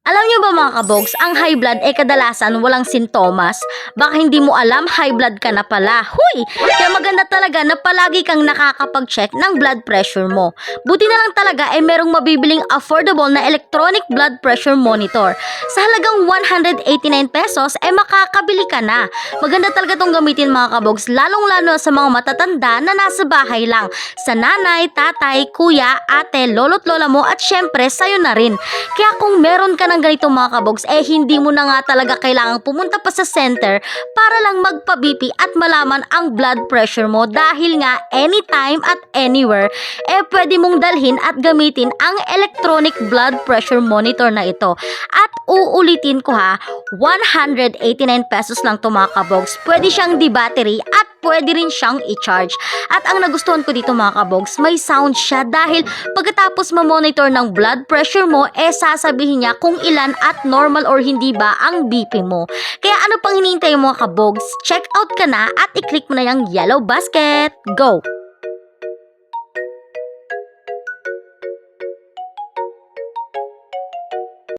Alam nyo ba mga kabogs, ang high blood ay kadalasan walang sintomas. Baka hindi mo alam, high blood ka na pala. Huy! Kaya maganda talaga na palagi kang nakakapag-check ng blood pressure mo. Buti na lang talaga ay merong mabibiling affordable na electronic blood pressure monitor. Sa halagang 189 pesos ay makakabili ka na. Maganda talaga tong gamitin mga kabogs, lalong-lalo sa mga matatanda na nasa bahay lang. Sa nanay, tatay, kuya, ate, lolo't lola mo at syempre sa'yo na rin. Kaya kung meron ka ng ganito mga kabogs, hindi mo na nga talaga kailangang pumunta pa sa center para lang magpa-BP at malaman ang blood pressure mo dahil nga anytime at anywhere, pwede mong dalhin at gamitin ang electronic blood pressure monitor na ito. At uulitin ko ha, 189 pesos lang to mga kabogs. Pwede siyang di-battery at pwede rin siyang i-charge. At ang nagustuhan ko dito mga kabogs, may sound siya dahil pagkatapos ma-monitor ng blood pressure mo, sasabihin niya kung ilan at normal or hindi ba ang BP mo. Kaya ano pang hinihintay mo mga kabogs? Check out ka na at i-click mo na yung yellow basket. Go!